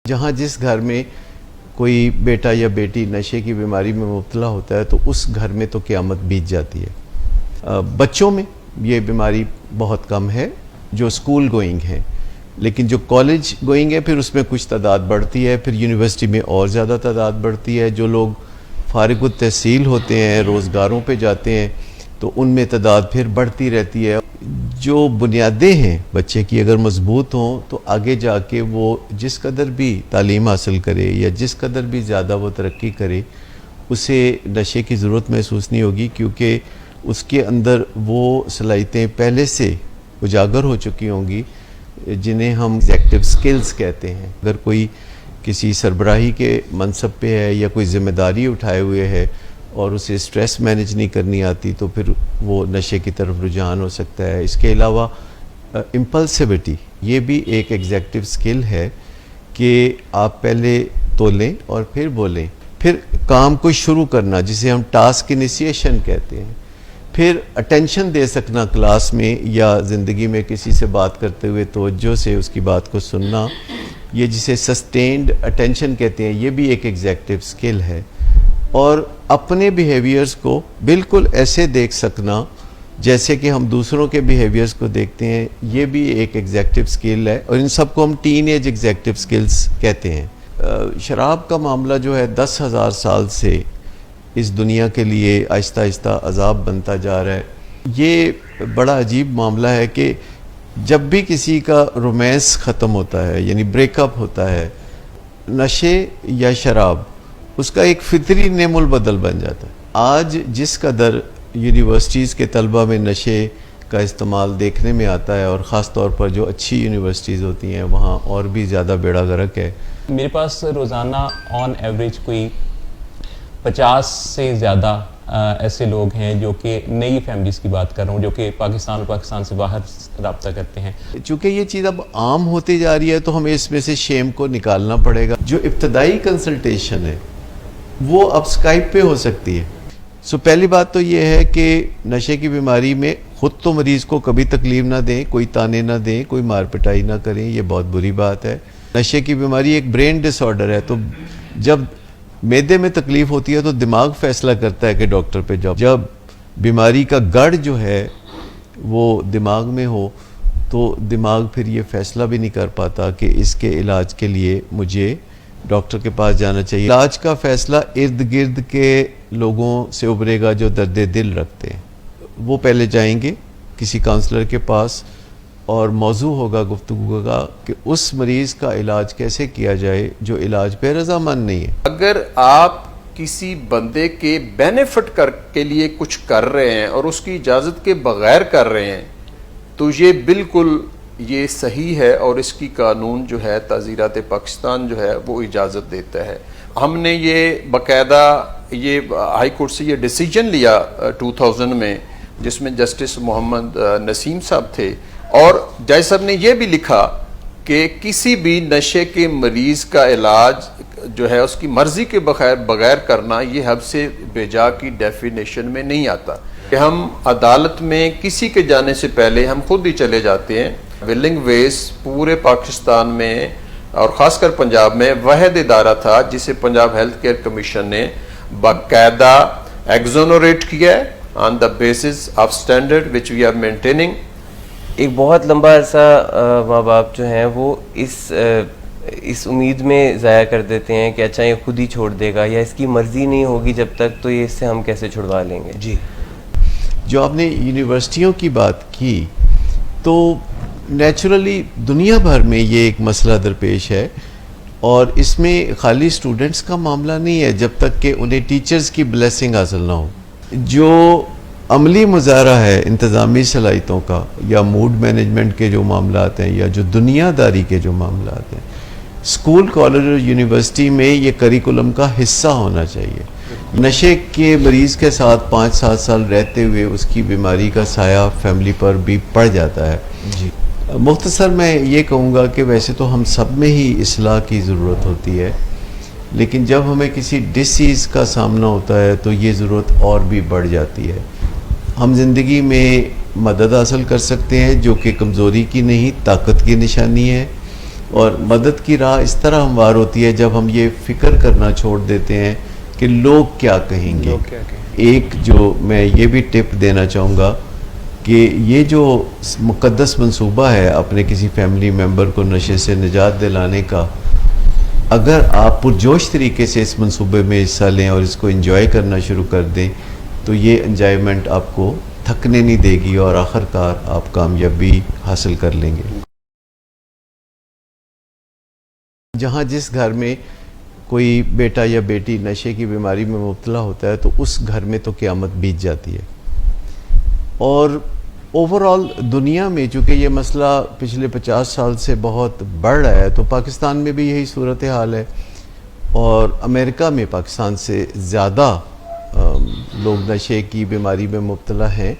जहाँ जिस घर में कोई बेटा या बेटी नशे की बीमारी में मुब्तला होता है तो उस घर में तो क़यामत बीत जाती है। बच्चों में ये बीमारी बहुत कम है जो स्कूल गोइंग हैं, लेकिन जो कॉलेज गोइंग है फिर उसमें कुछ तादाद बढ़ती है, फिर यूनिवर्सिटी में और ज़्यादा तादाद बढ़ती है। जो लोग फारिग तहसील होते हैं, रोज़गारों पे जाते हैं, तो उनमें तादाद फिर बढ़ती रहती है। जो बुनियादें हैं बच्चे की अगर मजबूत हों तो आगे जाके वो जिस कदर भी तालीम हासिल करे या जिस कदर भी ज़्यादा वो तरक्की करे, उसे नशे की ज़रूरत महसूस नहीं होगी, क्योंकि उसके अंदर वो सलाहियतें पहले से उजागर हो चुकी होंगी जिन्हें हम एग्जेक्टिव स्किल्स कहते हैं। अगर कोई किसी सरबराही के मनसब पे है या कोई ज़िम्मेदारी उठाए हुए है और उसे स्ट्रेस मैनेज नहीं करनी आती तो फिर वो नशे की तरफ रुझान हो सकता है। इसके अलावा इम्पल्सिविटी ये भी एक एग्जेक्टिव स्किल है कि आप पहले तोलें और फिर बोलें, फिर काम को शुरू करना जिसे हम टास्क इनिशिएशन कहते हैं, फिर अटेंशन दे सकना क्लास में या ज़िंदगी में किसी से बात करते हुए तवज्जो से उसकी बात को सुनना, ये जिसे सस्टेन्ड अटेंशन कहते हैं, ये भी एक एग्जेक्टिव स्किल है। और अपने बिहेवियर्स को बिल्कुल ऐसे देख सकना जैसे कि हम दूसरों के बिहेवियर्स को देखते हैं, ये भी एक एग्जेक्टिव स्किल है और इन सबको हम टीन एज एग्जेक्टिव स्किल्स कहते हैं। शराब का मामला जो है 10,000 साल से इस दुनिया के लिए आहिस्ता आहिस्ता अजाब बनता जा रहा है। ये बड़ा अजीब मामला है कि जब भी किसी का रोमांस ख़त्म होता है यानी ब्रेकअप होता है, नशे या शराब उसका एक फितरी नेमुल बदल बन जाता है। आज जिस कदर यूनिवर्सिटीज़ के तलबा में नशे का इस्तेमाल देखने में आता है और ख़ास तौर पर जो अच्छी यूनिवर्सिटीज़ होती हैं वहाँ और भी ज़्यादा बेड़ा गर्क है। मेरे पास रोज़ाना ऑन एवरेज कोई 50 से ज़्यादा ऐसे लोग हैं जो कि नई फैमिलीज़ की बात कर रहा हूँ, जो कि पाकिस्तान और पाकिस्तान से बाहर रब्ता करते हैं। चूँकि ये चीज़ अब आम होती जा रही है तो हमें इसमें से शेम को निकालना पड़ेगा। जो इब्तदाई कंसल्टेशन है वो अब स्काइप पे हो सकती है। सो पहली बात तो ये है कि नशे की बीमारी में ख़ुद तो मरीज़ को कभी तकलीफ़ ना दें, कोई ताने ना दें, कोई मार पिटाई ना करें, ये बहुत बुरी बात है। नशे की बीमारी एक ब्रेन डिसऑर्डर है, तो जब मैदे में तकलीफ़ होती है तो दिमाग फैसला करता है कि डॉक्टर पे जाओ। जब बीमारी का गढ़ जो है वो दिमाग में हो तो दिमाग फिर ये फैसला भी नहीं कर पाता कि इसके इलाज के लिए मुझे डॉक्टर के पास जाना चाहिए। इलाज का फैसला इर्द गिर्द के लोगों से उभरेगा जो दर्द दिल रखते हैं। वो पहले जाएंगे किसी काउंसलर के पास और मौजू होगा गुफ्तगू का कि उस मरीज़ का इलाज कैसे किया जाए जो इलाज पे रज़ामंद नहीं है। अगर आप किसी बंदे के बेनिफिट के लिए कुछ कर रहे हैं और उसकी इजाज़त के बगैर कर रहे हैं तो ये बिल्कुल ये सही है और इसकी कानून जो है ताज़ीरात पाकिस्तान जो है वो इजाज़त देता है। हमने ये बाकायदा ये हाई कोर्ट से ये डिसीजन लिया 2000 में, जिसमें जस्टिस मोहम्मद नसीम साहब थे, और जज साहब ने यह भी लिखा कि किसी भी नशे के मरीज़ का इलाज जो है उसकी मर्ज़ी के बगैर करना ये हद से बेजा की डेफिनेशन में नहीं आता कि हम अदालत में किसी के जाने से पहले हम खुद ही चले जाते हैं। विलिंग वेस पूरे पाकिस्तान में और ख़ासकर पंजाब में वाहिद इदारा था जिसे पंजाब हेल्थ केयर कमीशन ने बाकायदा एक्सोनरेट किया है on the basis of standard which we are maintaining. एक बहुत लंबा अरसा माँ बाप जो हैं वो इस उम्मीद में ज़ाया कर देते हैं कि अच्छा ये खुद ही छोड़ देगा या इसकी मर्ज़ी नहीं होगी जब तक, तो ये इससे हम कैसे छुड़वा लेंगे। जी, जो आपने यूनिवर्सिटियों की बात की तो नेचुरली दुनिया भर में ये एक मसला दरपेश है और इसमें खाली स्टूडेंट्स का मामला नहीं है जब तक कि उन्हें टीचर्स की ब्लेसिंग हासिल ना हो। जो अमली मुजाहरा है इंतज़ामी सलाहियतों का या मूड मैनेजमेंट के जो मामलात हैं या जो दुनियादारी के जो मामलात हैं, स्कूल कॉलेज और यूनिवर्सिटी में ये करिकुलम का हिस्सा होना चाहिए। नशे के मरीज़ के साथ 5-7 साल रहते हुए उसकी बीमारी का साया फैमिली पर भी पड़ जाता है। जी, मुख्तसर मैं ये कहूँगा कि वैसे तो हम सब में ही इस्लाह की ज़रूरत होती है, लेकिन जब हमें किसी डिसीज़ का सामना होता है तो ये ज़रूरत और भी बढ़ जाती है। हम ज़िंदगी में मदद हासिल कर सकते हैं जो कि कमज़ोरी की नहीं ताकत की निशानी है। और मदद की राह इस तरह हमवार होती है जब हम ये फिक्र करना छोड़ देते हैं कि लोग क्या कहेंगे। एक जो मैं ये भी टिप देना चाहूँगा कि ये जो मुक़द्दस मंसूबा है अपने किसी फैमिली मेम्बर को नशे से निजात दिलाने का, अगर आप पुरजोश तरीके से इस मंसूबे में हिस्सा लें और इसको एंजॉय करना शुरू कर दें तो ये एंजॉयमेंट आपको थकने नहीं देगी और आखिरकार आप कामयाबी हासिल कर लेंगे। जहाँ जिस घर में कोई बेटा या बेटी नशे की बीमारी में मुब्तला होता है तो उस घर में तो क़यामत बीत जाती है। और ओवरऑल दुनिया में चूँकि ये मसला पिछले 50 साल से बहुत बढ़ रहा है तो पाकिस्तान में भी यही सूरत हाल है और अमेरिका में पाकिस्तान से ज़्यादा लोग नशे की बीमारी में मुब्तला हैं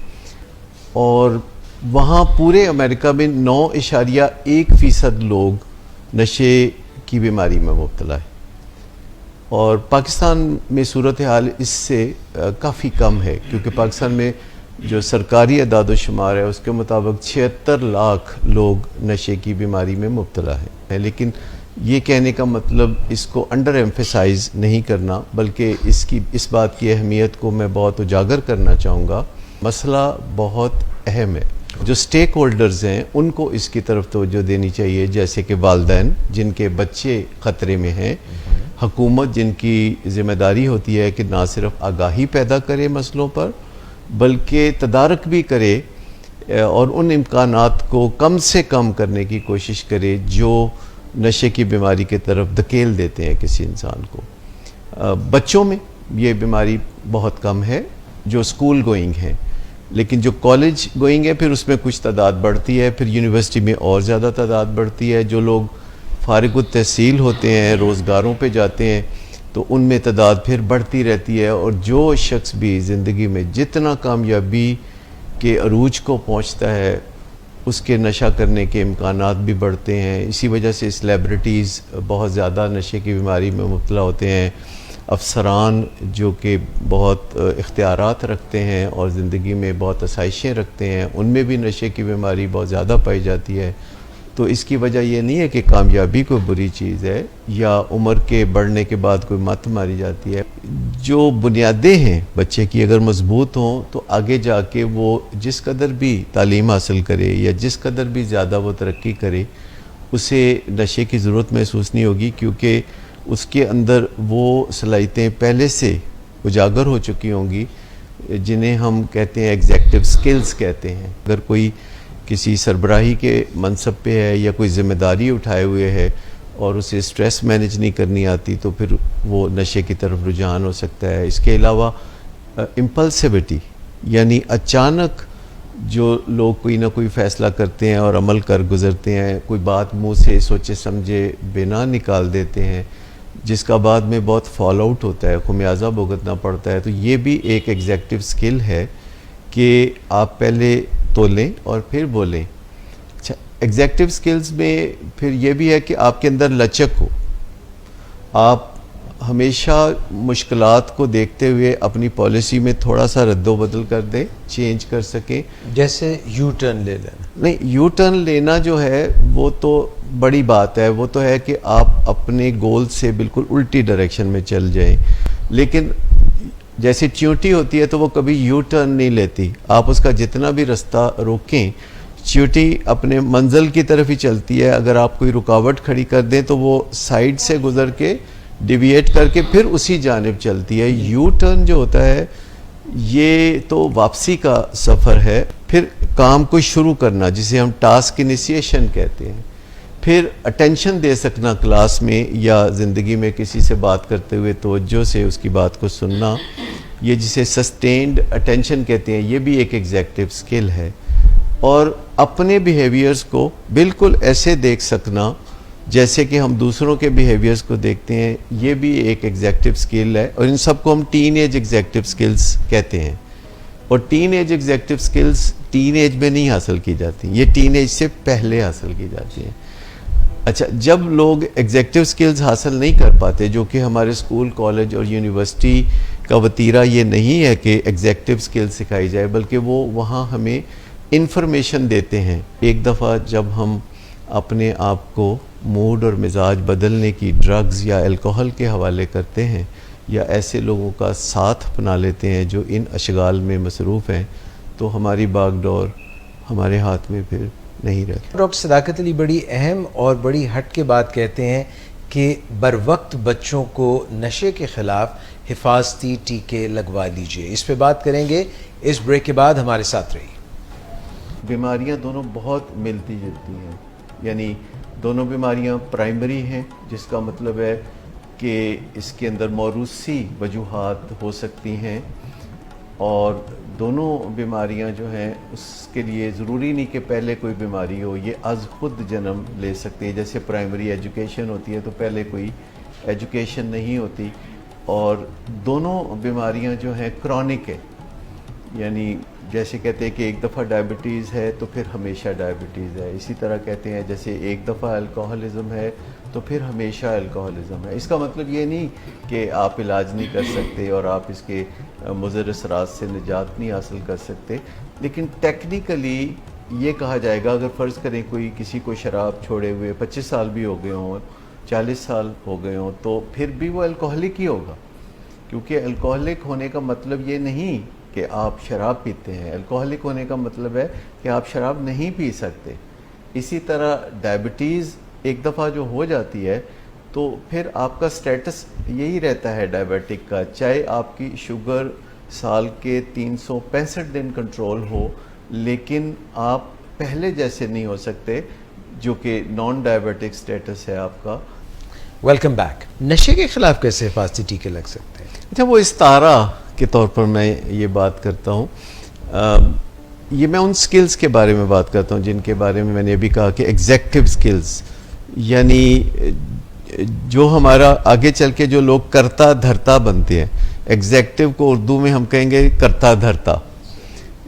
और वहाँ पूरे अमेरिका में 9.1% लोग नशे की बीमारी में मुब्तला है और पाकिस्तान में सूरत हाल इससे काफ़ी कम है क्योंकि पाकिस्तान में जो सरकारी अदाद-ओ-शुमार है उसके मुताबिक 76 लाख लोग नशे की बीमारी में मुब्तला है। लेकिन ये कहने का मतलब इसको अंडर एम्फेसाइज नहीं करना बल्कि इस बात की अहमियत को मैं बहुत उजागर करना चाहूँगा। मसला बहुत अहम है। जो स्टेक होल्डर्स हैं उनको इसकी तरफ तवज्जो देनी चाहिए, जैसे कि वालिदैन जिनके बच्चे ख़तरे में हैं, हुकूमत जिनकी ज़िम्मेदारी होती है कि ना सिर्फ आगाही पैदा करे मसलों पर बल्कि तदारक भी करे और उन इम्कानात को कम से कम करने की कोशिश करे जो नशे की बीमारी की तरफ धकेल देते हैं किसी इंसान को। बच्चों में ये बीमारी बहुत कम है जो स्कूल गोइंग हैं, लेकिन जो कॉलेज गोइंग है फिर उसमें कुछ तादाद बढ़ती है, फिर यूनिवर्सिटी में और ज़्यादा तादाद बढ़ती है। जो लोग फारिग तहसील होते हैं, रोज़गारों पे जाते हैं तो उनमें तादाद फिर बढ़ती रहती है और जो शख्स भी ज़िंदगी में जितना कामयाबी के अरूज को पहुंचता है उसके नशा करने के इम्कानात भी बढ़ते हैं। इसी वजह से सेलिब्रिटीज़ बहुत ज़्यादा नशे की बीमारी में मुब्तला होते हैं। अफसरान जो कि बहुत इख्तियारात रखते हैं और ज़िंदगी में बहुत आसाइशें रखते हैं उनमें भी नशे की बीमारी बहुत ज़्यादा पाई जाती है। तो इसकी वजह ये नहीं है कि कामयाबी कोई बुरी चीज़ है या उम्र के बढ़ने के बाद कोई मत मारी जाती है। जो बुनियादें हैं बच्चे की अगर मजबूत हों तो आगे जाके वो जिस कदर भी तालीम हासिल करे या जिस कदर भी ज़्यादा वो तरक्की करे उसे नशे की ज़रूरत महसूस नहीं होगी क्योंकि उसके अंदर वो सलाहियतें पहले से उजागर हो चुकी होंगी जिन्हें हम कहते हैं एग्जेक्टिव स्किल्स कहते हैं। अगर कोई किसी सरबराही के मनसब पे है या कोई ज़िम्मेदारी उठाए हुए है और उसे स्ट्रेस मैनेज नहीं करनी आती तो फिर वो नशे की तरफ रुझान हो सकता है। इसके अलावा इम्पल्सिविटी यानी अचानक जो लोग कोई ना कोई फ़ैसला करते हैं और अमल कर गुज़रते हैं, कोई बात मुंह से सोचे समझे बिना निकाल देते हैं जिसका बाद में बहुत फॉल आउट होता है, खुमियाजा भुगतना पड़ता है। तो ये भी एक एग्जेक्टिव स्किल है कि आप पहले तोलें और फिर बोलें। अच्छा, एग्जेक्टिव स्किल्स में फिर ये भी है कि आपके अंदर लचक हो, आप हमेशा मुश्किलात को देखते हुए अपनी पॉलिसी में थोड़ा सा रद्दोबदल कर दें, चेंज कर सकें। जैसे यू टर्न ले लेना। नहीं, यू टर्न लेना जो है वो तो बड़ी बात है, वो तो है कि आप अपने गोल से बिल्कुल उल्टी डायरेक्शन में चल जाएं। लेकिन जैसे चींटी होती है तो वो कभी यू टर्न नहीं लेती, आप उसका जितना भी रास्ता रोकें चींटी अपने मंजिल की तरफ ही चलती है। अगर आप कोई रुकावट खड़ी कर दें तो वो साइड से गुजर के डिविएट करके फिर उसी जानिब चलती है। यू टर्न जो होता है ये तो वापसी का सफ़र है, फिर काम को शुरू करना जिसे हम टास्क इनिशिएशन कहते हैं, फिर अटेंशन दे सकना क्लास में या ज़िंदगी में किसी से बात करते हुए तवज्जो से उसकी बात को सुनना, ये जिसे सस्टेन्ड अटेंशन कहते हैं, ये भी एक एग्जेक्टिव स्किल है। और अपने बिहेवियर्स को बिल्कुल ऐसे देख सकना जैसे कि हम दूसरों के बिहेवियर्स को देखते हैं, ये भी एक एग्जेक्टिव स्किल है। और इन सबको हम टीन एज एग्जेक्टिव स्किल्स कहते हैं। और teen age executive skills teen age में नहीं हासिल की जाती, ये टीन एज से पहले हासिल की जाती हैं। अच्छा, जब लोग एग्जेक्टिव स्किल्स हासिल नहीं कर पाते, जो कि हमारे स्कूल, कॉलेज और यूनिवर्सिटी का वतीरा ये नहीं है कि एग्जेक्टिव स्किल्स सिखाई जाए, बल्कि वो वहाँ हमें इंफॉर्मेशन देते हैं। एक दफ़ा जब हम अपने आप को मूड और मिजाज बदलने की ड्रग्स या अल्कोहल के हवाले करते हैं या ऐसे लोगों का साथ अपना लेते हैं जो इन अशगाल में मसरूफ़ हैं, तो हमारी बागडोर हमारे हाथ में फिर नहीं रहती। डॉक्टर सदाकत अली बड़ी अहम और बड़ी हट के बात कहते हैं कि बर वक्त बच्चों को नशे के ख़िलाफ़ हिफाजती टीके लगवा लीजिए। इस पे बात करेंगे इस ब्रेक के बाद, हमारे साथ रहिए। बीमारियां दोनों बहुत मिलती जुलती हैं, यानी दोनों बीमारियां प्राइमरी हैं, जिसका मतलब है कि इसके अंदर मौरूसी वजूहात हो सकती हैं, और दोनों बीमारियां जो हैं उसके लिए ज़रूरी नहीं कि पहले कोई बीमारी हो, ये अज़ खुद जन्म ले सकती है। जैसे प्राइमरी एजुकेशन होती है तो पहले कोई एजुकेशन नहीं होती, और दोनों बीमारियां जो हैं क्रॉनिक है, यानी जैसे कहते हैं कि एक दफ़ा डायबिटीज़ है तो फिर हमेशा डायबिटीज़ है। इसी तरह कहते हैं जैसे एक दफ़ा अल्कोहलिज़म है तो फिर हमेशा अल्कोहलिज़म है। इसका मतलब ये नहीं कि आप इलाज नहीं कर सकते और आप इसके मुज़र असरात से निजात नहीं हासिल कर सकते, लेकिन टेक्निकली ये कहा जाएगा, अगर फ़र्ज़ करें कोई किसी को शराब छोड़े हुए 25 साल भी हो गए हों, 40 साल हो गए हों, तो फिर भी वो अल्कोहलिक ही होगा, क्योंकि अल्कोहलिक होने का मतलब ये नहीं कि आप शराब पीते हैं। अल्कोहलिक होने का मतलब है कि आप शराब नहीं पी सकते। इसी तरह डायबिटीज़ एक दफ़ा जो हो जाती है तो फिर आपका स्टेटस यही रहता है डायबिटिक का, चाहे आपकी शुगर साल के 365 दिन कंट्रोल हो, लेकिन आप पहले जैसे नहीं हो सकते जो कि नॉन डायबिटिक स्टेटस है आपका। Welcome back. नशे के खिलाफ कैसे हिफाजती टीके लग सकते हैं? अच्छा, वो इस्तारा के तौर पर मैं ये बात करता हूँ, ये मैं उन स्किल्स के बारे में बात करता हूँ जिनके बारे में मैंने अभी कहा कि एग्जेक्टिव स्किल्स, यानी जो हमारा आगे चल के जो लोग करता धरता बनते हैं। एग्जेक्टिव को उर्दू में हम कहेंगे करता धरता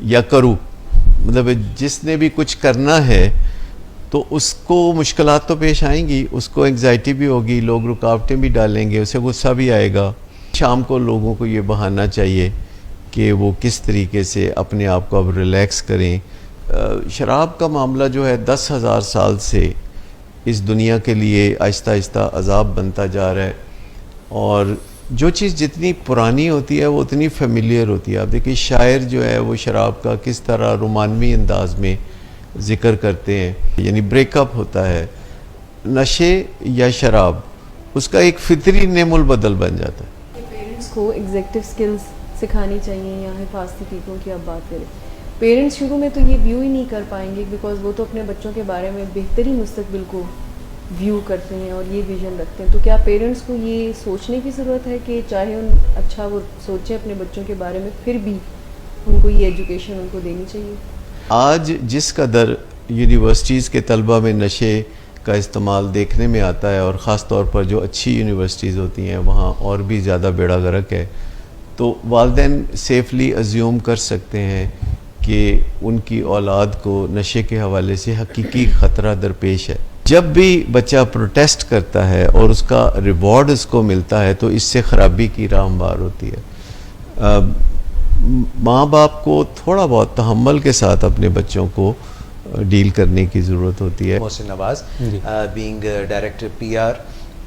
या करूँ, मतलब जिसने भी कुछ करना है तो उसको मुश्किलात तो पेश आएंगी, उसको एंग्जाइटी भी होगी, लोग रुकावटें भी डालेंगे, उसे गुस्सा भी आएगा। शाम को लोगों को ये बहाना चाहिए कि वो किस तरीके से अपने आप को अब रिलैक्स करें। शराब का मामला जो है 10,000 साल से इस दुनिया के लिए आहिस्ता आहिस्ता अजाब बनता जा रहा है, और जो चीज़ जितनी पुरानी होती है वो उतनी फेमिलियर होती है। आप देखिए शायर जो है वो शराब का किस तरह रोमानवी अंदाज में ज़िक्र करते हैं, यानी ब्रेकअप होता है, नशे या शराब उसका एक फितरी नेमुल बदल बन जाता है। पेरेंट्स को एग्जेक्टिव स्किल्स सिखानी चाहिए या हिफाजती टीकों की आप बात करें, पेरेंट्स शुरू में तो ये व्यू ही नहीं कर पाएंगे, बिकॉज वो तो अपने बच्चों के बारे में बेहतरी मुस्तकबिल को व्यू करते हैं और ये विजन रखते हैं। तो क्या पेरेंट्स को ये सोचने की ज़रूरत है कि चाहे अच्छा वो सोचें अपने बच्चों के बारे में, फिर भी उनको ये एजुकेशन उनको देनी चाहिए? आज जिस कदर यूनिवर्सिटीज़ के तलबा में नशे का इस्तेमाल देखने में आता है, और ख़ास तौर पर जो अच्छी यूनिवर्सिटीज़ होती हैं वहाँ और भी ज़्यादा बेड़ा गर्क है, तो वालिदैन सेफली अज्यूम कर सकते हैं कि उनकी औलाद को नशे के हवाले से हकीकी ख़तरा दरपेश है। जब भी बच्चा प्रोटेस्ट करता है और उसका रिवॉर्ड उसको मिलता है तो इससे ख़राबी की राह हमवार होती है। माँ बाप को थोड़ा बहुत तहम्मुल के साथ अपने बच्चों को डील करने की ज़रूरत होती है। Mohsin Nawaz, being director PR,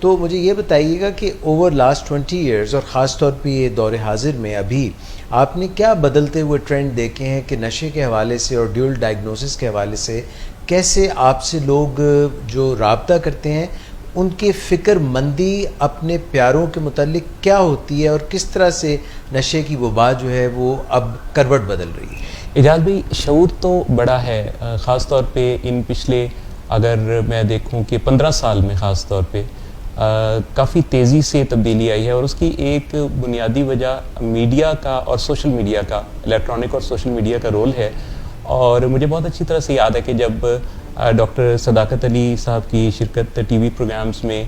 तो मुझे ये बताइएगा कि ओवर लास्ट 20 इयर्स और ख़ास तौर पे ये दौर हाजिर में अभी आपने क्या बदलते हुए ट्रेंड देखे हैं कि नशे के हवाले से और ड्यूल डायग्नोसिस के हवाले से कैसे आपसे लोग जो राब्ता करते हैं उनकी फ़िक्रमंदी अपने प्यारों के मुतालिक क्या होती है, और किस तरह से नशे की वबा जो है वो अब करवट बदल रही है? इजाज़ भाई, शऊर तो बड़ा है, ख़ास तौर पे इन पिछले अगर मैं देखूं कि 15 साल में ख़ास तौर पे काफ़ी तेज़ी से तब्दीली आई है, और उसकी एक बुनियादी वजह मीडिया का और सोशल मीडिया का, इलेक्ट्रॉनिक और सोशल मीडिया का रोल है। और मुझे बहुत अच्छी तरह से याद है कि जब डॉक्टर सदाकत अली साहब की शिरकत TV प्रोग्राम्स में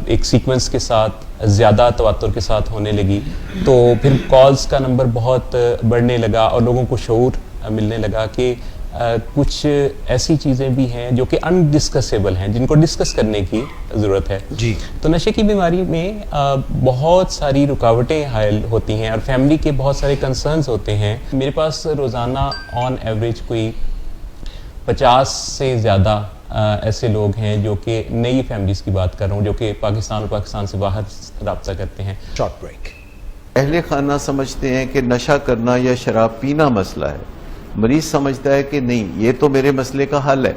एक सीक्वेंस के साथ ज़्यादा तवातुर के साथ होने लगी, तो फिर कॉल्स का नंबर बहुत बढ़ने लगा और लोगों को शऊर मिलने लगा कि कुछ ऐसी चीज़ें भी हैं जो कि अनडिस्कसेबल हैं, जिनको डिस्कस करने की ज़रूरत है जी। तो नशे की बीमारी में बहुत सारी रुकावटें हायल होती हैं और फैमिली के बहुत सारे कंसर्न्स होते हैं। मेरे पास रोज़ाना ऑन एवरेज कोई 50 से ज़्यादा ऐसे लोग हैं जो कि नई फैमिलीज़ की बात कर रहा हूँ, जो कि पाकिस्तान और पाकिस्तान से बाहर रब्ता करते हैं। Short break. अहले खाना समझते हैं कि नशा करना या शराब पीना मसला है, मरीज समझता है कि नहीं, ये तो मेरे मसले का हल है,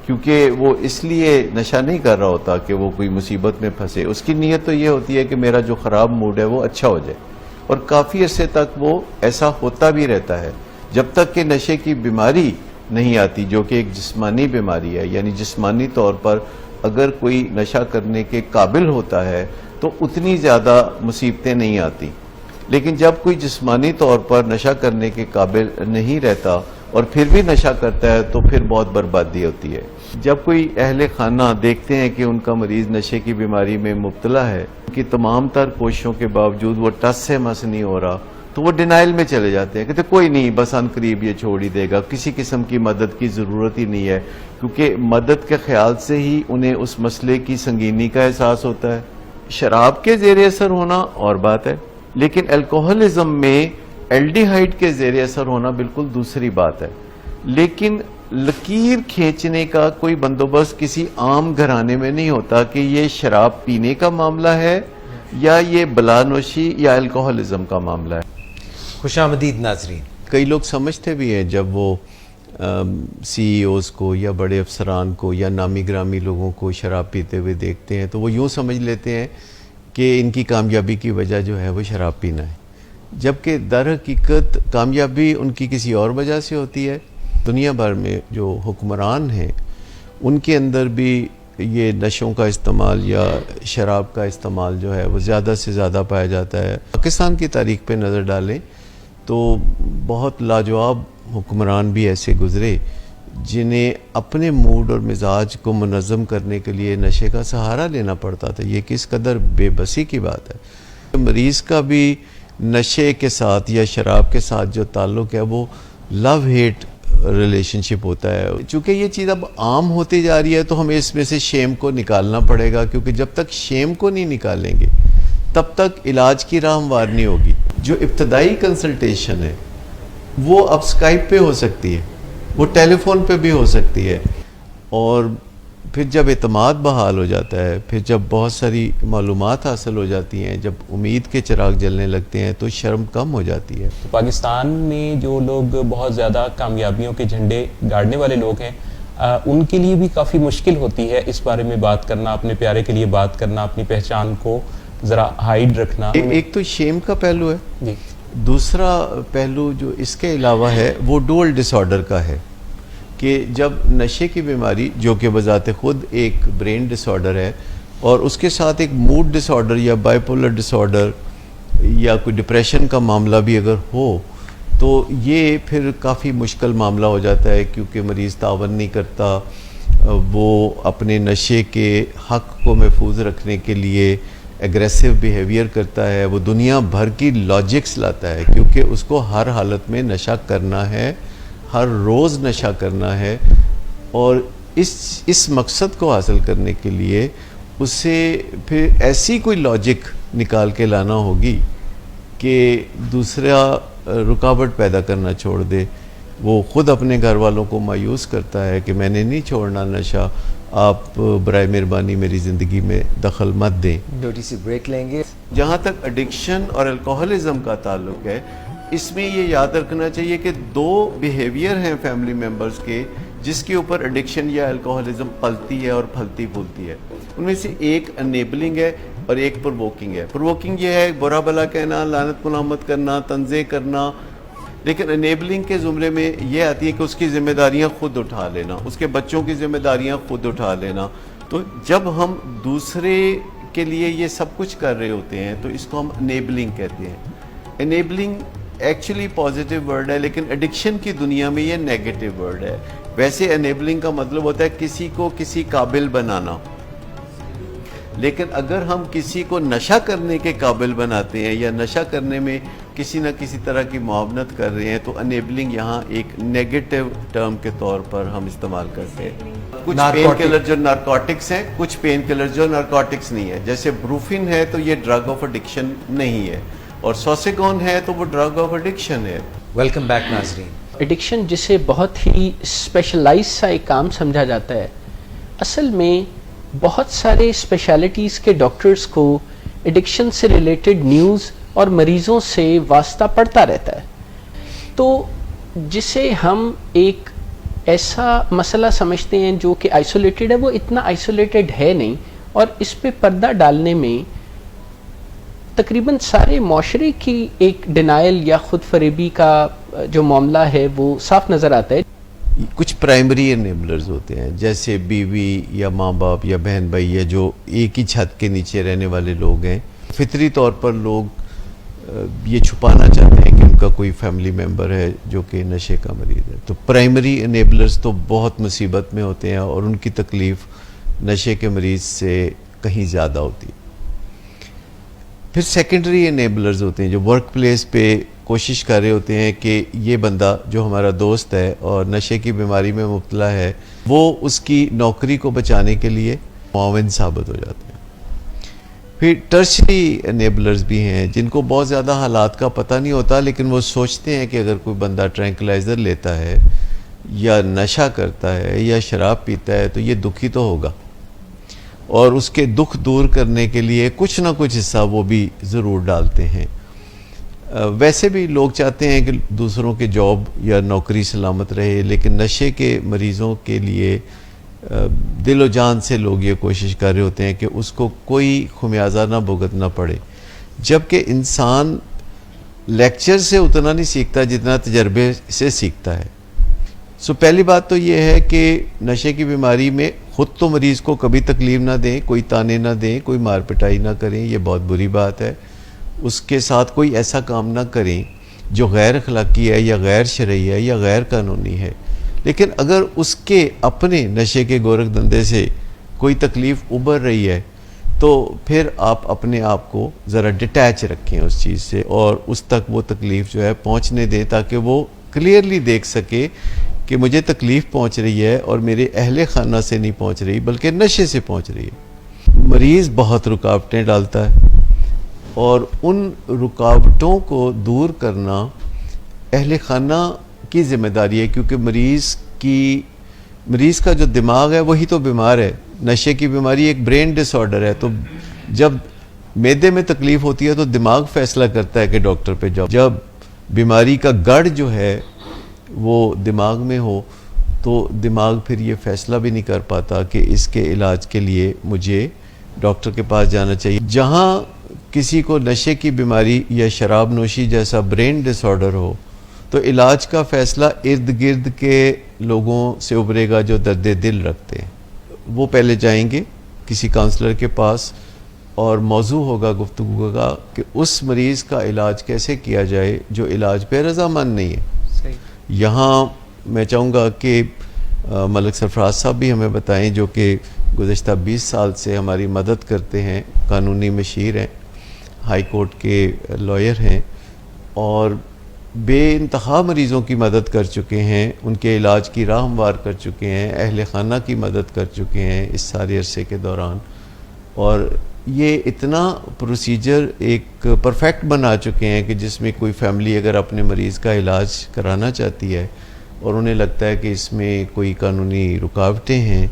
क्योंकि वो इसलिए नशा नहीं कर रहा होता कि वो कोई मुसीबत में फंसे। उसकी नीयत तो ये होती है कि मेरा जो ख़राब मूड है वो अच्छा हो जाए, और काफ़ी अरसे तक वो ऐसा होता भी रहता है जब तक कि नशे की बीमारी नहीं आती, जो कि एक जिस्मानी बीमारी है। यानी जिस्मानी तौर पर अगर कोई नशा करने के काबिल होता है तो उतनी ज़्यादा मुसीबतें नहीं आती, लेकिन जब कोई जिस्मानी तौर पर नशा करने के काबिल नहीं रहता और फिर भी नशा करता है तो फिर बहुत बर्बादी होती है। जब कोई अहले खाना देखते हैं कि उनका मरीज नशे की बीमारी में मुब्तला है, उनकी तमाम तर कोशिशों के बावजूद वो टस से मस नहीं हो रहा, तो वो डिनाइल में चले जाते हैं, कहते कोई नहीं, बस अनकरीब ये छोड़ ही देगा, किसी किस्म की मदद की ज़रूरत ही नहीं है, क्योंकि मदद के ख्याल से ही उन्हें उस मसले की संगीनी का एहसास होता है। शराब के ज़ेरे असर होना और बात है, लेकिन अल्कोहलिज्म में एल्डिहाइड के ज़ेरे असर होना बिल्कुल दूसरी बात है। लेकिन लकीर खींचने का कोई बंदोबस्त किसी आम घराने में नहीं होता कि ये शराब पीने का मामला है या ये बलानोशी या अल्कोहलिज्म का मामला है। खुशामदीद नाजरीन। कई लोग समझते भी हैं जब वो CEOs को या बड़े अफसरान को या नामी ग्रामी लोगों को शराब पीते हुए देखते हैं तो वो यूँ समझ लेते हैं कि इनकी कामयाबी की वजह जो है वो शराब पीना है, जबकि दर हकीकत कामयाबी उनकी किसी और वजह से होती है। दुनिया भर में जो हुक्मरान हैं उनके अंदर भी ये नशों का इस्तेमाल या शराब का इस्तेमाल जो है वो ज़्यादा से ज़्यादा पाया जाता है। पाकिस्तान की तारीख पे नज़र डालें तो बहुत लाजवाब हुक्मरान भी ऐसे गुज़रे जिन्हें अपने मूड और मिजाज को मुनज़्ज़म करने के लिए नशे का सहारा लेना पड़ता था। ये किस कदर बेबसी की बात है। मरीज़ का भी नशे के साथ या शराब के साथ जो ताल्लुक़ है वो लव हेट रिलेशनशिप होता है। चूँकि ये चीज़ अब आम होती जा रही है तो हमें इसमें से शेम को निकालना पड़ेगा, क्योंकि जब तक शेम को नहीं निकालेंगे तब तक इलाज की राह हमवार नहीं होगी। जो इब्तदाई कंसल्टेशन है वो अब स्काइप पे हो सकती है, वो टेलीफोन पे भी हो सकती है, और फिर जब एतमाद बहाल हो जाता है, फिर जब बहुत सारी मालूमात हासिल हो जाती हैं, जब उम्मीद के चिराग जलने लगते हैं तो शर्म कम हो जाती है। तो पाकिस्तान में जो लोग बहुत ज़्यादा कामयाबियों के झंडे गाड़ने वाले लोग हैं, उनके लिए भी काफ़ी मुश्किल होती है इस बारे में बात करना, अपने प्यारे के लिए बात करना, अपनी पहचान को ज़रा हाइड रखना। एक तो शेम का पहलू है जी, दूसरा पहलू जो इसके अलावा है वो डुअल डिसऑर्डर का है कि जब नशे की बीमारी, जो कि बजाते खुद एक ब्रेन डिसऑर्डर है, और उसके साथ एक मूड डिसऑर्डर या बाइपोलर डिसऑर्डर या कोई डिप्रेशन का मामला भी अगर हो तो ये फिर काफ़ी मुश्किल मामला हो जाता है, क्योंकि मरीज़ तावन नहीं करता, वो अपने नशे के हक़ को महफूज रखने के लिए एग्रेसिव बिहेवियर करता है, वो दुनिया भर की लॉजिक्स लाता है, क्योंकि उसको हर हालत में नशा करना है, हर रोज़ नशा करना है, और इस मकसद को हासिल करने के लिए उसे फिर ऐसी कोई लॉजिक निकाल के लाना होगी कि दूसरा रुकावट पैदा करना छोड़ दे। वो ख़ुद अपने घर वालों को मायूस करता है कि मैंने नहीं छोड़ना नशा, आप बराए मेहरबानी मेरी ज़िंदगी में दखल मत दें। छोटी सी ब्रेक लेंगे। जहाँ तक एडिक्शन और अल्कोहलिज्म का ताल्लुक है, इसमें ये याद रखना चाहिए कि दो बिहेवियर हैं फैमिली मेम्बर्स के जिसके ऊपर एडिक्शन या अल्कोहलिज्म पलती है और फलती फूलती है। उनमें से एक अनेबलिंग है और एक प्रोवोकिंग है। प्रोवोकिंग ये है बुरा भला कहना, लानत मुलामत करना, तंज़े करना, लेकिन अनेबलिंग के ज़ुमरे में ये आती है कि उसकी ज़िम्मेदारियाँ खुद उठा लेना, उसके बच्चों की ज़िम्मेदारियाँ खुद उठा लेना। तो जब हम दूसरे के लिए ये सब कुछ कर रहे होते हैं तो इसको हम अनेबलिंग कहते हैं। अनेबलिंग एक्चुअली पॉजिटिव वर्ड है, लेकिन एडिक्शन की दुनिया में ये नेगेटिव वर्ड है। वैसे अनेबलिंग का मतलब होता है किसी को किसी काबिल बनाना, लेकिन अगर हम किसी को नशा करने के काबिल बनाते हैं या नशा करने में किसी न किसी तरह की मुआवनत कर रहे हैं तो अनेबलिंग यहाँ एक नेगेटिव टर्म के तौर पर हम इस्तेमाल करते हैं। कुछ पेन किलर जो नारकोटिक्स हैं, कुछ पेन किलर जो नारकोटिक्स नहीं है, जैसे ब्रूफिन है तो ये ड्रग ऑफ एडिक्शन नहीं है, और सोसेगोन है तो वो ड्रग ऑफ एडिक्शन है। वेलकम बैक नाजरीन। एडिक्शन जिसे बहुत ही स्पेशलाइज सा एक काम समझा जाता है, असल में बहुत सारे स्पेशलिटीज़ के डॉक्टर्स को एडिक्शन से रिलेटेड न्यूज़ और मरीज़ों से वास्ता पड़ता रहता है। तो जिसे हम एक ऐसा मसला समझते हैं जो कि आइसोलेटेड है, वो इतना आइसोलेटेड है नहीं, और इस पे पर्दा डालने में तकरीबन सारे माशरे की एक डिनाइल या खुद फरेबी का जो मामला है वो साफ नज़र आता है। कुछ प्राइमरी एनेबलर्स होते हैं, जैसे बीवी या माँ बाप या बहन भाई या जो एक ही छत के नीचे रहने वाले लोग हैं। फितरी तौर पर लोग ये छुपाना चाहते हैं कि उनका कोई फैमिली मेम्बर है जो कि नशे का मरीज़ है। तो प्राइमरी एनेबलर्स तो बहुत मुसीबत में होते हैं और उनकी तकलीफ़ नशे के मरीज़ से कहीं ज़्यादा होती है। फिर सेकेंडरी एनेबलर्स होते हैं जो वर्क प्लेस पे कोशिश कर रहे होते हैं कि ये बंदा जो हमारा दोस्त है और नशे की बीमारी में मुब्तला है, वो उसकी नौकरी को बचाने के लिए मुआविन साबित हो जाते हैं। फिर टर्शरी एनेबलर्स भी हैं जिनको बहुत ज़्यादा हालात का पता नहीं होता, लेकिन वो सोचते हैं कि अगर कोई बंदा ट्रैंक्विलाइज़र लेता है या नशा करता है या शराब पीता है तो ये दुखी तो होगा, और उसके दुख दूर करने के लिए कुछ ना कुछ हिस्सा वो भी ज़रूर डालते हैं। वैसे भी लोग चाहते हैं कि दूसरों के जॉब या नौकरी सलामत रहे, लेकिन नशे के मरीज़ों के लिए दिलो जान से लोग ये कोशिश कर रहे होते हैं कि उसको कोई खुमियाजा ना भुगतना पड़े, जबकि इंसान लेक्चर से उतना नहीं सीखता जितना तजर्बे से सीखता है। सो पहली बात तो ये है कि नशे की बीमारी में ख़ुद तो मरीज़ को कभी तकलीफ़ ना दें, कोई ताने ना दें, कोई मार पिटाई ना करें, ये बहुत बुरी बात है। उसके साथ कोई ऐसा काम ना करें जो गैर अखलाकी है या गैर शरई है या गैर कानूनी है। लेकिन अगर उसके अपने नशे के गोरख धंधे से कोई तकलीफ़ उभर रही है तो फिर आप अपने आप को ज़रा डिटैच रखें उस चीज़ से और उस तक वो तकलीफ़ जो है पहुँचने दें, ताकि वो क्लियरली देख सके कि मुझे तकलीफ़ पहुँच रही है और मेरे अहले खाना से नहीं पहुँच रही बल्कि नशे से पहुँच रही है। मरीज़ बहुत रुकावटें डालता है और उन रुकावटों को दूर करना अहले खाना की ज़िम्मेदारी है, क्योंकि मरीज़ का जो दिमाग है वही तो बीमार है। नशे की बीमारी एक ब्रेन डिसऑर्डर है, तो जब मैदे में तकलीफ़ होती है तो दिमाग फ़ैसला करता है कि डॉक्टर पे जाओ। जब बीमारी का गढ़ जो है वो दिमाग में हो तो दिमाग फिर ये फ़ैसला भी नहीं कर पाता कि इसके इलाज के लिए मुझे डॉक्टर के पास जाना चाहिए। जहाँ किसी को नशे की बीमारी या शराब नोशी जैसा ब्रेन डिसऑर्डर हो तो इलाज का फ़ैसला इर्द गिर्द के लोगों से उभरेगा जो दर्द दिल रखते हैं। वो पहले जाएंगे किसी काउंसलर के पास और मौजू होगा गुफ्तगू का कि उस मरीज़ का इलाज कैसे किया जाए जो इलाज पे रज़ामंद नहीं है। यहाँ मैं चाहूँगा कि मलिक सरफराज साहब भी हमें बताएं, जो कि गुज़श्ता 20 साल से हमारी मदद करते हैं, कानूनी मशीर हैं, हाई कोर्ट के लॉयर हैं और बेइंतहा मरीज़ों की मदद कर चुके हैं, उनके इलाज की राह हमवार कर चुके हैं, अहले खाना की मदद कर चुके हैं इस सारे अरसे के दौरान। और ये इतना प्रोसीजर एक परफेक्ट बना चुके हैं कि जिसमें कोई फैमिली अगर अपने मरीज़ का इलाज कराना चाहती है और उन्हें लगता है कि इसमें कोई कानूनी रुकावटें हैं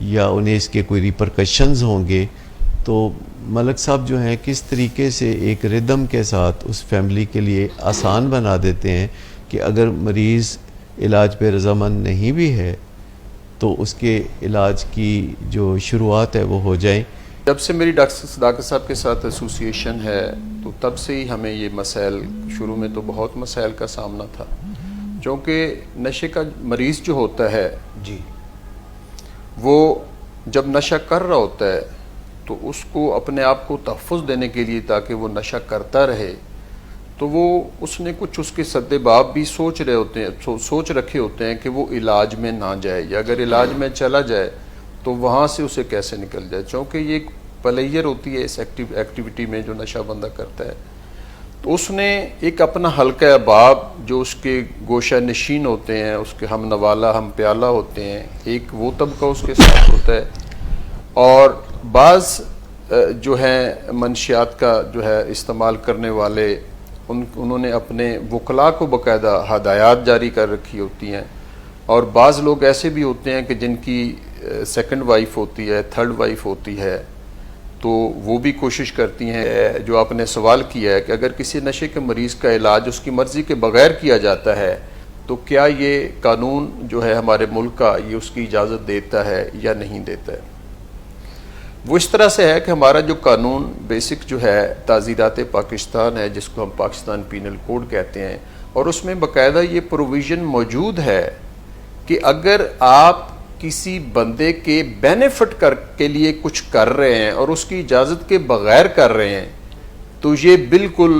या उन्हें इसके कोई रिपरकशंस होंगे, तो मलिक साहब जो हैं किस तरीके से एक रिदम के साथ उस फैमिली के लिए आसान बना देते हैं कि अगर मरीज़ इलाज पे रज़ामंद नहीं भी है तो उसके इलाज की जो शुरुआत है वो हो जाए। जब से मेरी डॉक्टर सदाकत साहब के साथ एसोसिएशन है तो तब से ही हमें ये मसाइल, शुरू में तो बहुत मसाइल का सामना था, क्योंकि नशे का मरीज़ जो होता है जी, वो जब नशा कर रहा होता है तो उसको अपने आप को तहफ़्फ़ुज़ देने के लिए, ताकि वो नशा करता रहे, तो वो उसने कुछ उसके सद्देबाब भी सोच रहे होते हैं, सोच रखे होते हैं कि वो इलाज में ना जाए, या अगर इलाज में चला जाए तो वहाँ से उसे कैसे निकल जाए, क्योंकि ये एक प्लेयर होती है इस एक्टिविटी में जो नशा बंदा करता है। तो उसने एक अपना हल्का अहबाब जो उसके गोशा नशीन होते हैं, उसके हम नवाला हम प्याला होते हैं, एक वो तबका उसके साथ होता है, और बाज़ जो है मनशियात का जो है इस्तेमाल करने वाले उन्होंने अपने वकला को बाकायदा हदायत जारी कर रखी होती हैं, और बाज़ लोग ऐसे भी होते हैं कि जिनकी सेकंड वाइफ होती है, थर्ड वाइफ होती है, तो वो भी कोशिश करती हैं। जो आपने सवाल किया है कि अगर किसी नशे के मरीज़ का इलाज उसकी मर्ज़ी के बग़ैर किया जाता है तो क्या ये कानून जो है हमारे मुल्क का ये उसकी इजाज़त देता है या नहीं देता है। वो इस तरह से है कि हमारा जो कानून बेसिक जो है ताज़ीरात पाकिस्तान है, जिसको हम पाकिस्तान पीनल कोड कहते हैं, और उसमें बाकायदा ये प्रोविज़न मौजूद है कि अगर आप किसी बंदे के बेनिफिट के लिए कुछ कर रहे हैं और उसकी इजाज़त के बग़ैर कर रहे हैं तो ये बिल्कुल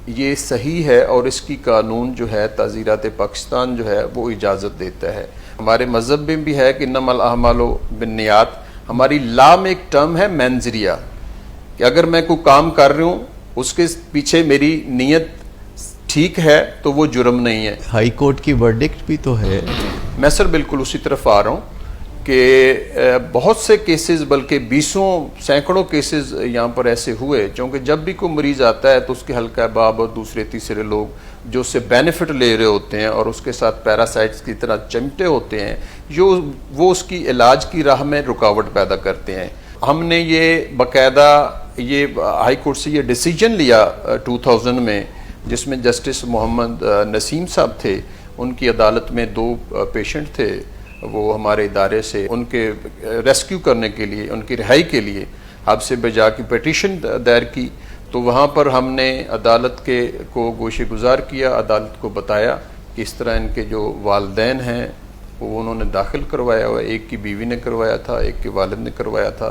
ये सही है, और इसकी कानून जो है ताज़ीरात पाकिस्तान जो है वो इजाज़त देता है। हमारे मज़हब में भी है कि इन्नमल अअमालु बिन्नियात। हमारी लॉ में एक टर्म है मेंजरिया, कि अगर मैं कोई काम कर रही हूँ उसके पीछे मेरी नीयत ठीक है तो वो जुर्म नहीं है। हाई कोर्ट की वर्डिक्ट भी तो है। मैं सर बिल्कुल उसी तरफ आ रहा हूँ कि बहुत से केसेस, बल्कि सैकड़ों केसेस यहाँ पर ऐसे हुए, क्योंकि जब भी कोई मरीज़ आता है तो उसके हल्का अहबाब और दूसरे तीसरे लोग जो उससे बेनिफिट ले रहे होते हैं और उसके साथ पैरासाइट्स की तरह चिमटे होते हैं, जो वो उसकी इलाज की राह में रुकावट पैदा करते हैं। हमने ये बाकायदा ये हाई कोर्ट से ये डिसीजन लिया 2000 में, जिसमें जस्टिस मोहम्मद नसीम साहब थे। उनकी अदालत में 2 पेशेंट थे, वो हमारे इदारे से उनके रेस्क्यू करने के लिए, उनकी रिहाई के लिए हद से बजा की पिटीशन दायर की। तो वहाँ पर हमने अदालत को गोशे गुजार किया, अदालत को बताया कि इस तरह इनके जो वालिदैन हैं वो उन्होंने दाखिल करवाया हुआ, एक की बीवी ने करवाया था, एक के वालिद ने करवाया था,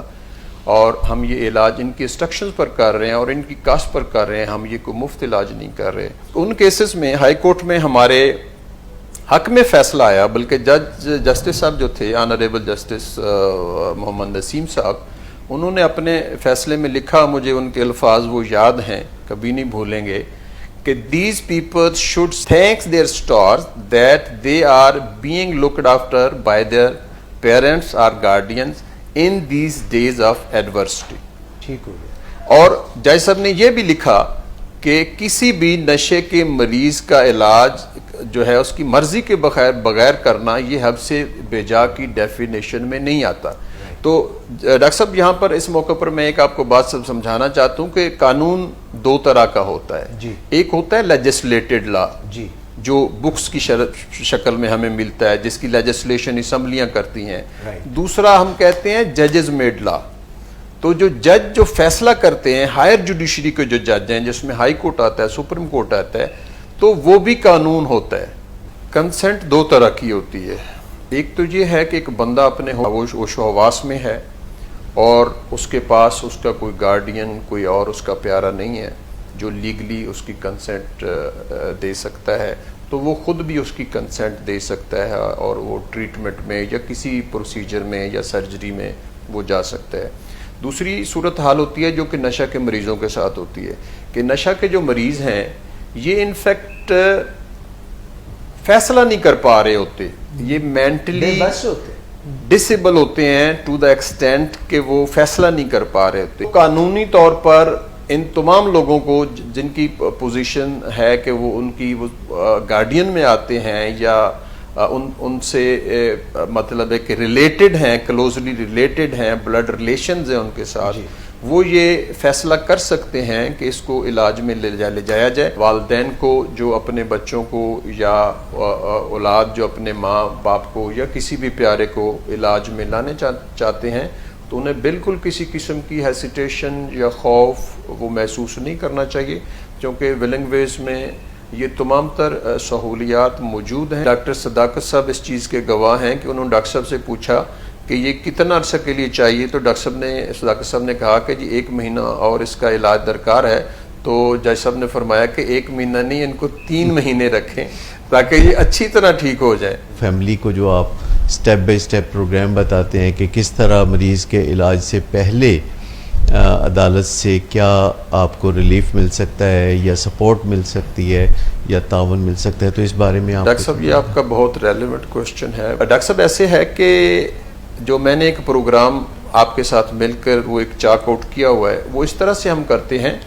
और हम ये इलाज इनकी इंस्ट्रक्शंस पर कर रहे हैं और इनकी कास्ट पर कर रहे हैं, हम ये कोई मुफ्त इलाज नहीं कर रहे। उन केसेस में हाई कोर्ट में हमारे हक में फ़ैसला आया, बल्कि जस्टिस साहब जो थे, ऑनरेबल जस्टिस मोहम्मद नसीम साहब, उन्होंने अपने फ़ैसले में लिखा, मुझे उनके अल्फाज वो याद हैं, कभी नहीं भूलेंगे, कि these people should thanks their stars that they are being looked after by their parents और guardians in these days of adversity. ठीक हो गया। और जज साहब ने यह भी लिखा कि किसी भी नशे के मरीज का इलाज जो है उसकी मर्जी के बगैर करना, ये हद से बेजा की डेफिनेशन में नहीं आता। तो डॉक्टर साहब यहाँ पर इस मौके पर मैं एक आपको बात सब समझाना चाहता हूँ कि कानून 2 तरह का होता है जी। एक होता है लेजिस्लेटेड लॉ जी, जो बुक्स की शक्ल में हमें मिलता है, जिसकी लेजिस्लेशन असम्बलियाँ करती हैं। दूसरा हम कहते हैं जजेस मेड लॉ। तो जो जज जो फैसला करते हैं, हायर जुडिशरी के जो जज हैं, जिसमें हाई कोर्ट आता है, सुप्रीम कोर्ट आता है, तो वो भी कानून होता है। कंसेंट 2 तरह की होती है। एक तो ये है कि एक बंदा अपने होश-ओ-हवास में है और उसके पास उसका कोई गार्डियन, कोई और उसका प्यारा नहीं है जो लीगली उसकी कंसेंट दे सकता है, तो वो खुद भी उसकी कंसेंट दे सकता है और वो ट्रीटमेंट में या किसी प्रोसीजर में या सर्जरी में वो जा सकता है। दूसरी सूरत हाल होती है जो कि नशा के मरीज़ों के साथ होती है, कि नशा के जो मरीज़ हैं ये इनफैक्ट फैसला नहीं कर पा रहे होते, ये मेंटली डिसेबल होते हैं टू द एक्सटेंट कि वो फैसला नहीं कर पा रहे होते। कानूनी तौर पर इन तमाम लोगों को जिनकी पोजीशन है कि वो उनकी वो गार्डियन में आते हैं या उनसे मतलब है कि रिलेटेड हैं, क्लोजली रिलेटेड हैं, ब्लड रिलेशंस हैं उनके साथ, वो ये फैसला कर सकते हैं कि इसको इलाज में ले जाया जाए। वालिदैन को जो अपने बच्चों को या औलाद जो अपने माँ बाप को या किसी भी प्यारे को इलाज में लाने चाहते हैं, तो उन्हें बिल्कुल किसी किस्म की हेसिटेशन या खौफ वो महसूस नहीं करना चाहिए, क्योंकि विलिंग वेज में ये तमाम तर सहूलियात मौजूद हैं। डॉक्टर सदाकत साहब इस चीज़ के गवाह हैं कि उन्होंने डॉक्टर साहब से पूछा कि ये कितना अरसा के लिए चाहिए, तो डॉक्टर साहब ने, सदाकत साहब ने कहा कि जी 1 महीना और इसका इलाज दरकार है। तो जज साहब ने फरमाया कि 1 महीना नहीं, इनको 3 महीने रखें ताकि ये अच्छी तरह ठीक हो जाए। फैमिली को जो आप स्टेप बाय स्टेप प्रोग्राम बताते हैं कि किस तरह मरीज़ के इलाज से पहले अदालत से क्या आपको रिलीफ मिल सकता है या सपोर्ट मिल सकती है या तावन मिल सकता है, तो इस बारे में आप। डॉक्टर साहब ये आपका बहुत रेलेवेंट क्वेश्चन है। डॉक्टर साहब ऐसे है कि जो मैंने एक प्रोग्राम आपके साथ मिलकर वो एक चार्ट आउट किया हुआ है, वो इस तरह से हम करते हैं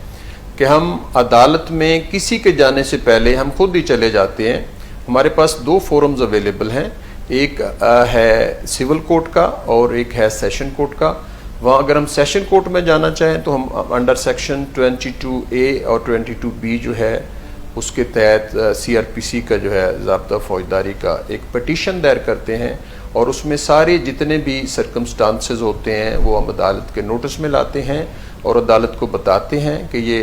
कि हम अदालत में किसी के जाने से पहले हम खुद ही चले जाते हैं। हमारे पास 2 फोरम्स अवेलेबल हैं, एक है सिविल कोर्ट का और एक है सेशन कोर्ट का। वहाँ अगर हम सेशन कोर्ट में जाना चाहें तो हम अंडर सेक्शन 22A और 22B जो है उसके तहत CRPC का जो है ज़ाब्ता फौजदारी का एक पिटीशन दायर करते हैं और उसमें सारे जितने भी सर्कमस्टांसेस होते हैं वो हम अदालत के नोटिस में लाते हैं और अदालत को बताते हैं कि ये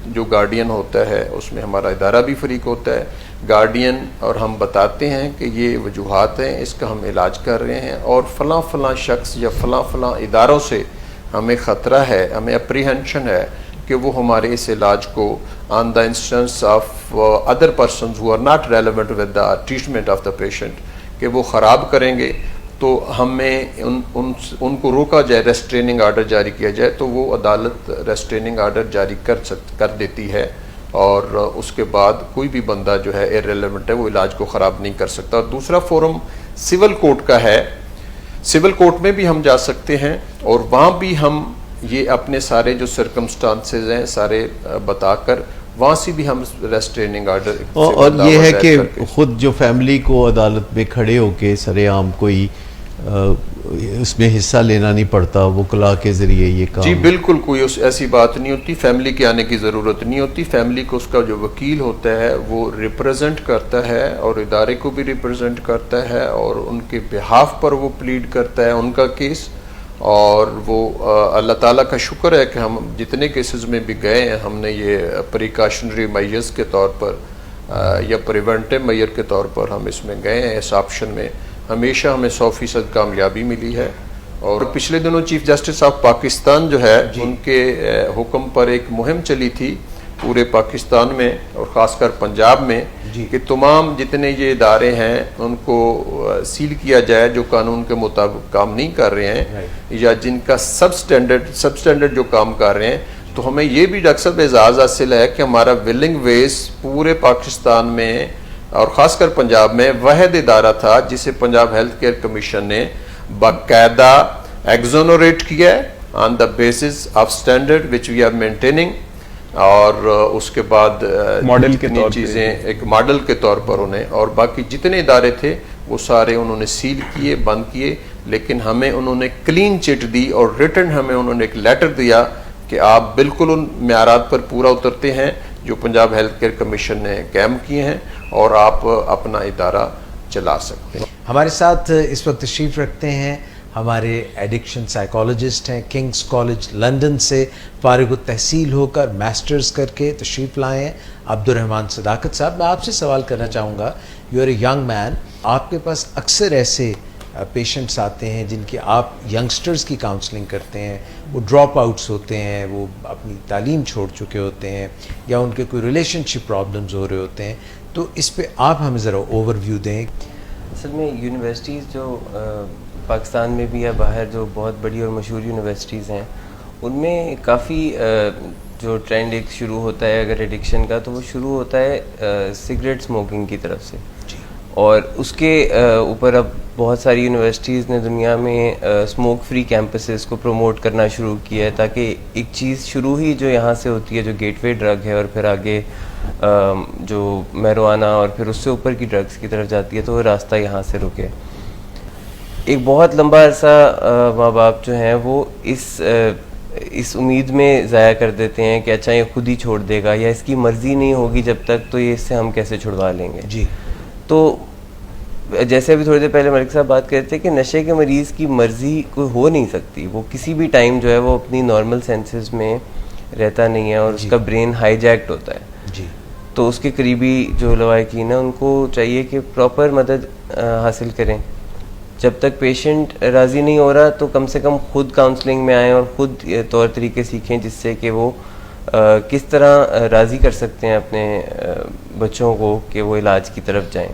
जो गार्डियन होता है उसमें हमारा इदारा भी फरीक होता है, गार्डियन, और हम बताते हैं कि ये वजूहात हैं, इसका हम इलाज कर रहे हैं और फ़लाँ फ़लाँ शख्स या फ़लाँ इदारों से हमें ख़तरा है, हमें अप्रीहेंशन है कि वो हमारे इस इलाज को on the instance of other person who are not relevant with the treatment of the patient कि वो ख़राब करेंगे, तो हमें उनको रोका जाए, रेस्ट्रेनिंग आर्डर जारी किया जाए, तो वो अदालत रेस्ट्रेनिंग आर्डर जारी कर देती है और उसके बाद कोई भी बंदा जो है इर्रेलेवेंट है वो इलाज को ख़राब नहीं कर सकता। और दूसरा फोरम सिविल कोर्ट का है, सिविल कोर्ट में भी हम जा सकते हैं और वहाँ भी हम ये अपने सारे जो सर्कमस्टांसेस हैं सारे बताकर वहाँ से भी हम रेस्ट्रेनिंग आर्डर और ये है कि खुद जो फैमिली को अदालत में खड़े होके सरेआम कोई उसमें हिस्सा लेना नहीं पड़ता, वकला के ज़रिए ये काम। जी बिल्कुल, कोई ऐसी बात नहीं होती, फैमिली के आने की ज़रूरत नहीं होती। फैमिली को उसका जो वकील होता है वो रिप्रेजेंट करता है और इदारे को भी रिप्रेजेंट करता है और उनके बिहाफ पर वो प्लीड करता है उनका केस। और वो अल्लाह ताला का शुक्र है कि हम जितने केसेस में भी गए हैं हमने ये प्रिकॉशनरी मेजर्स के तौर पर या प्रिवेंटिव मेजर के तौर पर हम इसमें गए हैं। इस ऑप्शन में हमेशा हमें 100% कामयाबी मिली है। और पिछले दिनों चीफ जस्टिस ऑफ पाकिस्तान जो है उनके हुक्म पर एक मुहिम चली थी पूरे पाकिस्तान में और ख़ासकर पंजाब में कि तमाम जितने ये इदारे हैं उनको सील किया जाए जो कानून के मुताबिक काम नहीं कर रहे हैं या जिनका सब स्टैंडर्ड जो काम कर रहे हैं। तो हमें ये भी डॉक्टर साहब एजाज़ हासिल है कि हमारा विलिंग वेस पूरे पाकिस्तान में और ख़ासकर पंजाब में वाहिद इदारा था जिसे पंजाब हेल्थ केयर कमीशन ने बाकायदा एक्सोनरेट किया है on the basis of standard which we are maintaining. और उसके बाद मॉडल के तौर चीज़ें एक मॉडल के तौर पर उन्हें और बाकी जितने इदारे थे वो सारे उन्होंने सील किए, बंद किए, लेकिन हमें उन्होंने क्लीन चिट दी और रिटर्न हमें उन्होंने एक लेटर दिया कि आप बिल्कुल उन म्यारात पर पूरा उतरते हैं जो पंजाब हेल्थ केयर कमीशन ने कायम किए हैं और आप अपना इदारा चला सकते हैं। हमारे साथ इस वक्त तशरीफ़ रखते हैं हमारे एडिक्शन साइकोलॉजिस्ट हैं, किंग्स कॉलेज लंदन से फारिग तहसील होकर मास्टर्स करके तशरीफ़ लाए हैं अब्दुर्रहमान सदाकत साहब। मैं आपसे सवाल करना चाहूँगा, you are a young man, आपके पास अक्सर ऐसे पेशेंट्स आते हैं जिनकी आप यंगस्टर्स की काउंसलिंग करते हैं, वो ड्रॉप आउट्स होते हैं, वो अपनी तालीम छोड़ चुके होते हैं या उनके कोई रिलेशनशिप प्रॉब्लम्स हो रहे होते हैं, तो इस पे आप हमें ज़रा ओवरव्यू दें। असल में यूनिवर्सिटीज़ जो पाकिस्तान में भी या बाहर जो बहुत बड़ी और मशहूर यूनिवर्सिटीज़ हैं उनमें काफ़ी जो ट्रेंड एक शुरू होता है अगर एडिक्शन का, तो वो शुरू होता है सिगरेट स्मोकिंग की तरफ से। और उसके ऊपर अब बहुत सारी यूनिवर्सिटीज़ ने दुनिया में स्मोक फ्री कैंपसेस को प्रमोट करना शुरू किया है ताकि एक चीज़ शुरू ही जो यहाँ से होती है जो गेटवे ड्रग है और फिर आगे जो मैरिजुआना और फिर उससे ऊपर की ड्रग्स की तरफ जाती है तो वो रास्ता यहाँ से रुके। एक बहुत लंबा अरसा माँ बाप जो हैं वो इस उम्मीद में ज़ाया कर देते हैं कि अच्छा ये खुद ही छोड़ देगा या इसकी मर्ज़ी नहीं होगी जब तक, तो ये इससे हम कैसे छुड़वा लेंगे जी। तो जैसे अभी थोड़ी देर पहले मलिक साहब बात कर रहे थे कि नशे के मरीज़ की मर्ज़ी कोई हो नहीं सकती, वो किसी भी टाइम जो है वो अपनी नॉर्मल सेंसेस में रहता नहीं है और उसका ब्रेन हाईजैक्ट होता है जी। तो उसके करीबी जो लवाकिन है उनको चाहिए कि प्रॉपर मदद हासिल करें। जब तक पेशेंट राज़ी नहीं हो रहा तो कम से कम खुद काउंसलिंग में आएँ और ख़ुद तौर तरीके सीखें जिससे कि वो किस तरह राज़ी कर सकते हैं अपने बच्चों को कि वो इलाज की तरफ जाएं।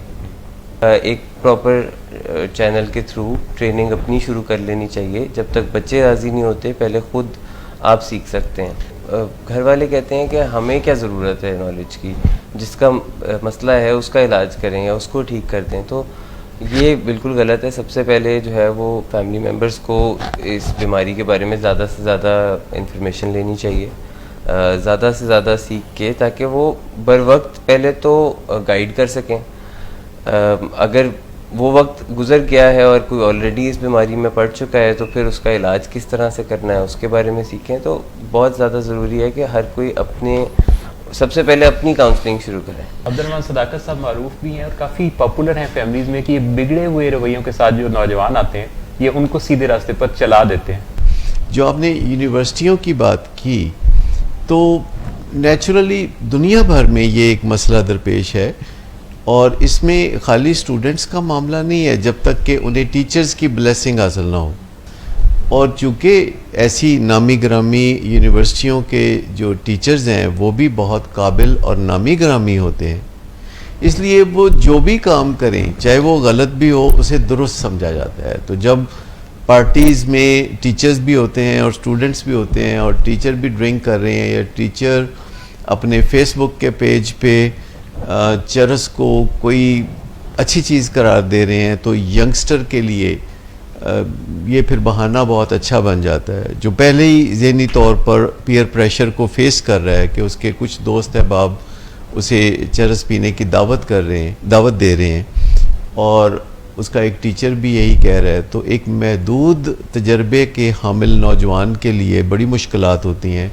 एक प्रॉपर चैनल के थ्रू ट्रेनिंग अपनी शुरू कर लेनी चाहिए। जब तक बच्चे राज़ी नहीं होते पहले ख़ुद आप सीख सकते हैं। घर वाले कहते हैं कि हमें क्या ज़रूरत है नॉलेज की, जिसका मसला है उसका इलाज करें या उसको ठीक कर दें, तो ये बिल्कुल गलत है। सबसे पहले जो है वो फैमिली मेम्बर्स को इस बीमारी के बारे में ज़्यादा से ज़्यादा इंफॉर्मेशन लेनी चाहिए ज़्यादा से ज़्यादा सीख के, ताकि वो बर वक्त पहले तो गाइड कर सकें। अगर वो वक्त गुजर गया है और कोई ऑलरेडी इस बीमारी में पड़ चुका है तो फिर उसका इलाज किस तरह से करना है उसके बारे में सीखें। तो बहुत ज़्यादा ज़रूरी है कि हर कोई सबसे पहले अपनी काउंसलिंग शुरू करें। अब्दुर्रहमान सदाकत साहब मारूफ भी हैं और काफ़ी पॉपुलर हैं फैमिलीज़ में कि ये बिगड़े हुए रवैयों के साथ जो नौजवान आते हैं ये उनको सीधे रास्ते पर चला देते हैं। जो आपने यूनिवर्सिटियों की बात की, तो नेचुरली दुनिया भर में ये एक मसला दरपेश है और इसमें खाली स्टूडेंट्स का मामला नहीं है जब तक कि उन्हें टीचर्स की ब्लेसिंग हासिल ना हो। और चूँकि ऐसी नामी ग्रामी यूनिवर्सिटियों के जो टीचर्स हैं वो भी बहुत काबिल और नामी ग्रामी होते हैं, इसलिए वो जो भी काम करें चाहे वो गलत भी हो उसे दुरुस्त समझा जाता है। तो जब पार्टीज़ में टीचर्स भी होते हैं और स्टूडेंट्स भी होते हैं और टीचर भी ड्रिंक कर रहे हैं या टीचर अपने फेसबुक के पेज पे चरस को कोई अच्छी चीज़ करार दे रहे हैं, तो यंगस्टर के लिए ये फिर बहाना बहुत अच्छा बन जाता है, जो पहले ही ज़हनी तौर पर पीयर प्रेशर को फेस कर रहा है कि उसके कुछ दोस्त अहबाब उसे चरस पीने की दावत दे रहे हैं और उसका एक टीचर भी यही कह रहा है। तो एक महदूद तजर्बे के हामिल नौजवान के लिए बड़ी मुश्किलात होती हैं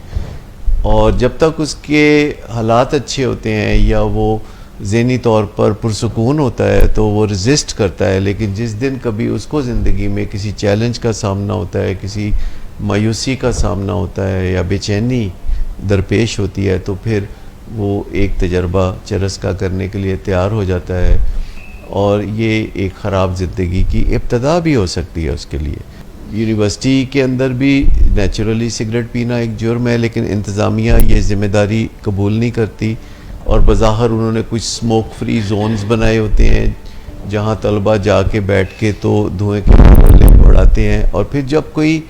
और जब तक उसके हालात अच्छे होते हैं या वो ज़हनी तौर पर पुरसुकून होता है तो वो रेजिस्ट करता है, लेकिन जिस दिन कभी उसको ज़िंदगी में किसी चैलेंज का सामना होता है, किसी मायूसी का सामना होता है या बेचैनी दरपेश होती है, तो फिर वो एक तजर्बा चरस का करने के लिए तैयार हो जाता है और ये एक ख़राब ज़िंदगी की इब्तदा भी हो सकती है उसके लिए। यूनिवर्सिटी के अंदर भी नेचुरली सिगरेट पीना एक जुर्म है, लेकिन इंतज़ामिया ये ज़िम्मेदारी कबूल नहीं करती और बज़ाहिर उन्होंने कुछ स्मोक फ्री जोन्स बनाए होते हैं जहाँ तलबा जाके बैठ के तो धुएँ के गोले उड़ाते हैं। और फिर जब कोई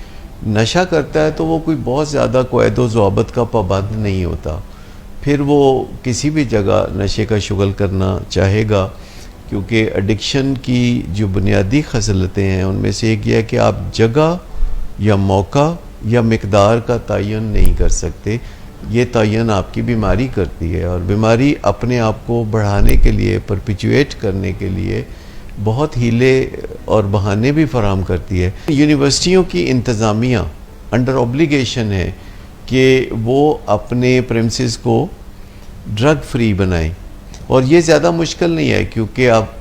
नशा करता है तो वो कोई बहुत ज़्यादा क़वायद ज़वाबत का पाबंद नहीं होता, फिर वो किसी भी जगह नशे का शुगल करना चाहेगा, क्योंकि एडिक्शन की जो बुनियादी खसलतें हैं उनमें से एक यह है कि आप जगह या मौका या मिकदार का तयन नहीं कर सकते, ये तयन आपकी बीमारी करती है और बीमारी अपने आप को बढ़ाने के लिए, परपिचुएट करने के लिए बहुत हीले और बहाने भी फराहम करती है। यूनिवर्सिटियों की इंतज़ामिया अंडर ऑब्लिगेशन है कि वो अपने प्रेमिसेस को ड्रग फ्री बनाएं और ये ज़्यादा मुश्किल नहीं है क्योंकि आप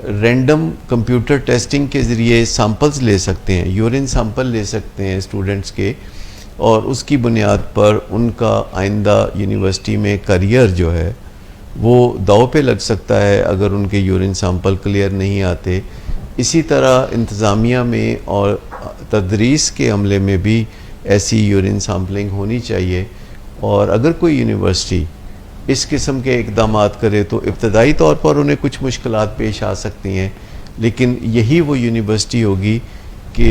रैंडम कंप्यूटर टेस्टिंग के ज़रिए सैंपल्स ले सकते हैं, यूरिन सैंपल ले सकते हैं स्टूडेंट्स के, और उसकी बुनियाद पर उनका आइंदा यूनिवर्सिटी में करियर जो है वो दाव पे लग सकता है अगर उनके यूरिन सैंपल क्लियर नहीं आते। इसी तरह इंतज़ामिया में और तदरीस के अमले में भी ऐसी यूरिन सैंपलिंग होनी चाहिए और अगर कोई यूनिवर्सिटी इस किस्म के इक़दाम करे तो इब्तदाई तौर पर उन्हें कुछ मुश्किलात पेश आ सकती हैं, लेकिन यही वो यूनिवर्सिटी होगी कि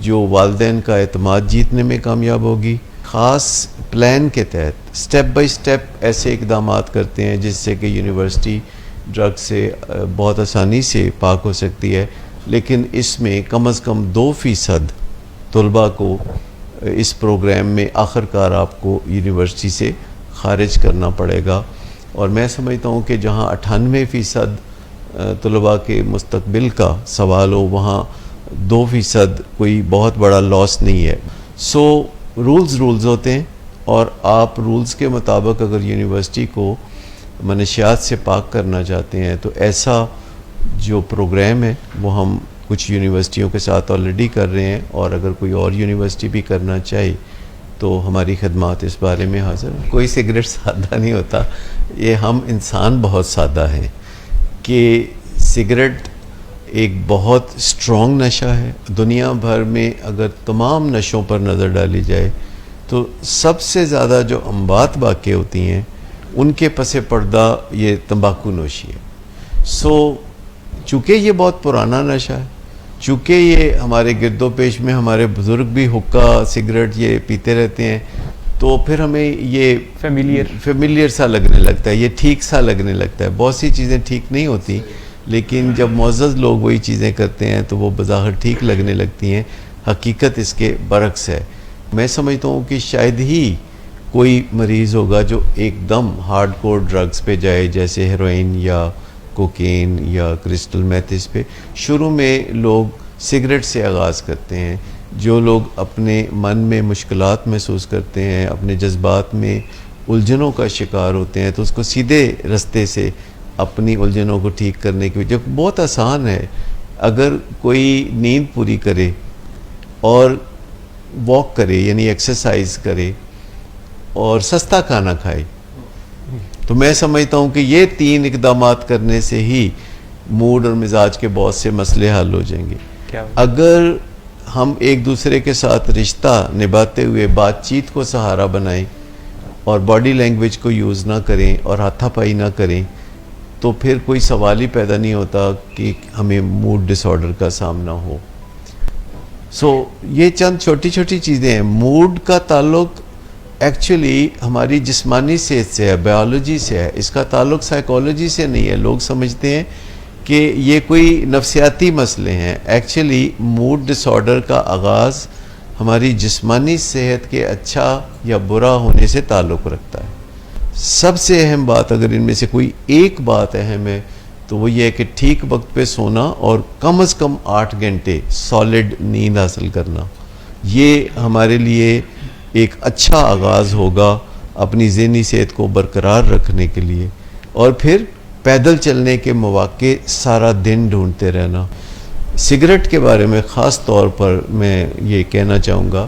जो वालिदैन का एतमाद जीतने में कामयाब होगी। ख़ास प्लान के तहत स्टेप बाय स्टेप ऐसे इक़दाम करते हैं जिससे कि यूनिवर्सिटी ड्रग से बहुत आसानी से पाक हो सकती है, लेकिन इसमें कम से कम 2% तलबा को इस प्रोग्राम में आखिरकार आपको यूनिवर्सिटी से खारिज करना पड़ेगा। और मैं समझता हूँ कि जहाँ 98% तलबा के मुस्तकबिल का सवाल हो वहाँ 2% कोई बहुत बड़ा लॉस नहीं है। सो रूल्स होते हैं और आप रूल्स के मुताबिक अगर यूनिवर्सिटी को मनशियात से पाक करना चाहते हैं तो ऐसा जो प्रोग्राम है वो हम कुछ यूनिवर्सिटियों के साथ ऑलरेडी कर रहे हैं और अगर कोई और यूनिवर्सिटी भी करना चाहे तो हमारी खदमात इस बारे में हाजिर है। कोई सिगरेट सादा नहीं होता, ये हम इंसान बहुत सादा हैं कि सिगरेट एक बहुत स्ट्रॉन्ग नशा है। दुनिया भर में अगर तमाम नशों पर नज़र डाली जाए तो सबसे ज़्यादा जो अम्बात वाक़ होती हैं उनके पसे पर्दा ये तंबाकू नोशी है। सो चूँकि ये बहुत पुराना नशा है, चूँकि ये हमारे गिरदो पेश में हमारे बुज़ुर्ग भी हुक्का सिगरेट ये पीते रहते हैं, तो फिर हमें ये फेमिलियर सा लगने लगता है, ये ठीक सा लगने लगता है। बहुत सी चीज़ें ठीक नहीं होती, लेकिन जब मुअज़्ज़ज़ लोग वही चीज़ें करते हैं तो वो बज़ाहिर ठीक लगने लगती हैं। हकीकत इसके बरक्स है। मैं समझता हूँ कि शायद ही कोई मरीज़ होगा जो एकदम हार्डकोर ड्रग्स पे जाए, जैसे हेरोइन या कोकेन या क्रिस्टल मेथिस पे। शुरू में लोग सिगरेट से आगाज़ करते हैं। जो लोग अपने मन में मुश्किलात महसूस करते हैं, अपने जज्बात में उलझनों का शिकार होते हैं, तो उसको सीधे रास्ते से अपनी उलझनों को ठीक करने की जो बहुत आसान है। अगर कोई नींद पूरी करे और वॉक करे यानी एक्सरसाइज करे और सस्ता खाना खाए, तो मैं समझता हूँ कि ये 3 इकदामात करने से ही मूड और मिजाज के बहुत से मसले हल हो जाएंगे। अगर हम एक दूसरे के साथ रिश्ता निभाते हुए बातचीत को सहारा बनाएं और बॉडी लैंग्वेज को यूज़ ना करें और हाथापाई ना करें, तो फिर कोई सवाल ही पैदा नहीं होता कि हमें मूड डिसऑर्डर का सामना हो। ये चंद छोटी छोटी चीज़ें हैं। मूड का ताल्लुक एक्चुअली हमारी जिस्मानी सेहत से है, बायोलॉजी से है, इसका ताल्लुक साइकोलॉजी से नहीं है। लोग समझते हैं कि ये कोई नफ्सियाती मसले हैं। एक्चुअली मूड डिसऑर्डर का आगाज़ हमारी जिस्मानी सेहत के अच्छा या बुरा होने से ताल्लुक़ रखता है। सबसे अहम बात, अगर इनमें से कोई एक बात अहम है, तो वो ये है कि ठीक वक्त पे सोना और कम से कम 8 घंटे सॉलिड नींद हासिल करना। ये हमारे लिए एक अच्छा आगाज़ होगा अपनी ज़हनी सेहत को बरकरार रखने के लिए। और फिर पैदल चलने के मौके सारा दिन ढूंढते रहना। सिगरेट के बारे में ख़ास तौर पर मैं ये कहना चाहूँगा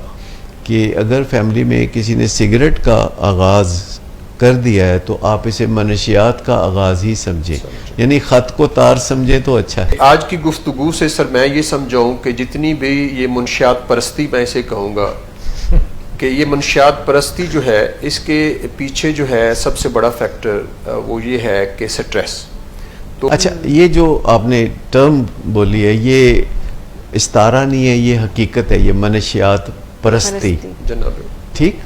कि अगर फैमिली में किसी ने सिगरेट का आगाज़ कर दिया है तो आप इसे मनशियात का आगाज़ ही समझें, यानी ख़त को तार समझें तो अच्छा है। आज की गुफ्तगू से सर मैं ये समझाऊँ कि जितनी भी ये मुनशियात परस्ती, मैं इसे कहूँगा कि ये मुनशियात परस्ती जो है, इसके पीछे जो है सबसे बड़ा फैक्टर वो ये है कि स्ट्रेस। तो अच्छा, ये जो आपने टर्म बोली है ये इस्तारा नहीं है, ये हकीकत है, ये मनशियात परस्ती। जनाब ठीक,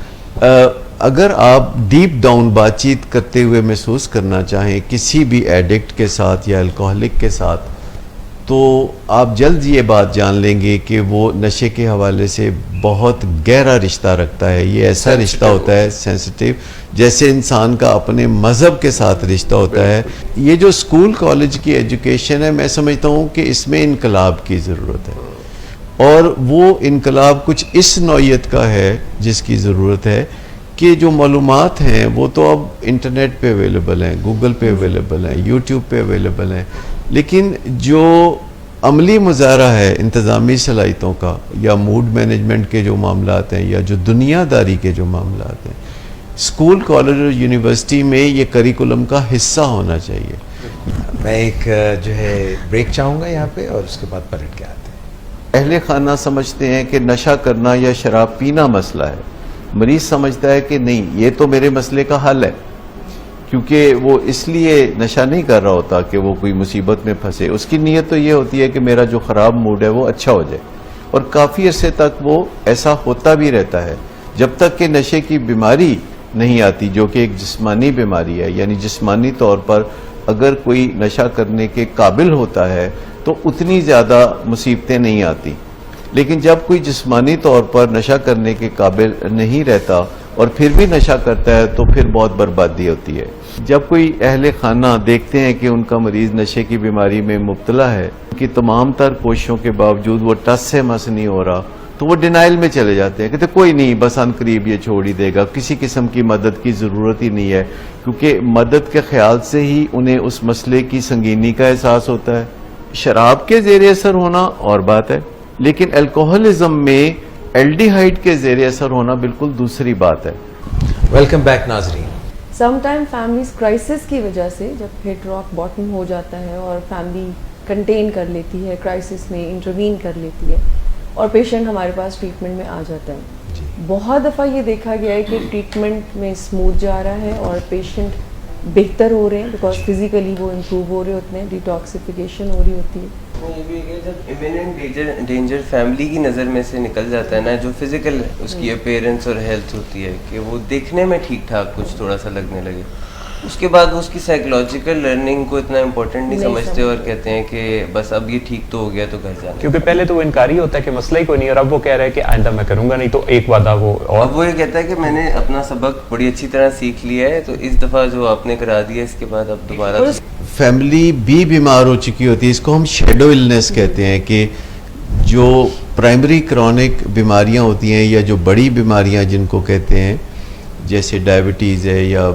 अगर आप डीप डाउन बातचीत करते हुए महसूस करना चाहें किसी भी एडिक्ट के साथ या अल्कोहलिक के साथ, तो आप जल्द ये बात जान लेंगे कि वो नशे के हवाले से बहुत गहरा रिश्ता रखता है। ये ऐसा रिश्ता होता है सेंसिटिव, जैसे इंसान का अपने मज़हब के साथ रिश्ता होता है। ये जो स्कूल कॉलेज की एजुकेशन है, मैं समझता हूँ कि इसमें इनकलाब की ज़रूरत है, और वो इनकलाब कुछ इस नौइयत का है जिसकी ज़रूरत है कि जो मालूमात हैं वो तो अब इंटरनेट पे अवेलेबल हैं, गूगल पे अवेलेबल हैं, यूट्यूब पे अवेलेबल हैं, लेकिन जो अमली मुजाहरा है इंतज़ामी सलाहियतों का या मूड मैनेजमेंट के जो मामलात हैं या जो दुनियादारी के जो मामलात हैं, स्कूल कॉलेज और यूनिवर्सिटी में ये करिकुलम का हिस्सा होना चाहिए। मैं एक जो है ब्रेक चाहूँगा यहाँ पे और उसके बाद पलट के आते हैं। अहले खाना समझते हैं कि नशा करना या शराब पीना मसला है। मरीज़ समझता है कि नहीं, ये तो मेरे मसले का हल है, क्योंकि वो इसलिए नशा नहीं कर रहा होता कि वो कोई मुसीबत में फंसे। उसकी नीयत तो ये होती है कि मेरा जो ख़राब मूड है वो अच्छा हो जाए, और काफ़ी अरसे तक वो ऐसा होता भी रहता है जब तक कि नशे की बीमारी नहीं आती, जो कि एक जिस्मानी बीमारी है। यानी जिस्मानी तौर पर अगर कोई नशा करने के काबिल होता है तो उतनी ज़्यादा मुसीबतें नहीं आती, लेकिन जब कोई जिस्मानी तौर पर नशा करने के काबिल नहीं रहता और फिर भी नशा करता है तो फिर बहुत बर्बादी होती है। जब कोई अहले खाना देखते हैं कि उनका मरीज़ नशे की बीमारी में मुब्तला है, उनकी तमाम तर कोशिशों के बावजूद वो टस से मस नहीं हो रहा, तो वो डिनाइल में चले जाते हैं, कहते कोई नहीं, बस अनकरीब ये छोड़ ही देगा, किसी किस्म की मदद की ज़रूरत ही नहीं है, क्योंकि मदद के ख्याल से ही उन्हें उस मसले की संगीनी का एहसास होता है। शराब के ज़ेर असर होना और बात है, लेकिन अल्कोहलिज्म में एल्डिहाइड के ज़ेर असर होना बिल्कुल दूसरी बात है। वेलकम बैक नाजरीन। समटाइम फैमिलीज क्राइसिस की वजह से जब हिट रॉक बॉटम हो जाता है और फैमिली कंटेन कर लेती है, क्राइसिस में इंटरवीन कर लेती है और पेशेंट हमारे पास ट्रीटमेंट में आ जाता है। बहुत दफ़ा ये देखा गया है कि ट्रीटमेंट में स्मूथ जा रहा है और पेशेंट बेहतर हो रहे हैं, बिकॉज फिजिकली वो इम्प्रूव हो रहे होते हैं, डिटॉक्सिफिकेशन हो रही होती है। ये भी है, जब इमिनेंट डेंजर फैमिली की नज़र में से निकल जाता है ना, जो फिजिकल उसकी अपीयरेंस और हेल्थ होती है, कि वो देखने में ठीक ठाक कुछ थोड़ा सा लगने लगे, उसके बाद वो उसकी साइकोलॉजिकल लर्निंग को इतना इम्पोर्टेंट नहीं नहीं समझते और समझते। कहते हैं कि बस अब ये ठीक तो हो गया तो घर जाना। क्योंकि पहले तो वो इनकारी होता है कि मसला ही कोई नहीं, और अब वो कह रहा है कि आइंदा मैं करूंगा नहीं, तो एक वादा वो अब और वो ये कहता है कि मैंने अपना सबक बड़ी अच्छी तरह सीख लिया है, तो इस दफ़ा जो आपने करा दिया इसके बाद अब दोबारा और फैमिली भी बीमार हो चुकी होती है, इसको हम शेडो इलनेस कहते हैं कि जो प्राइमरी क्रॉनिक बीमारियां होती हैं या जो बड़ी बीमारियां जिनको कहते हैं, जैसे डायबिटीज़ है या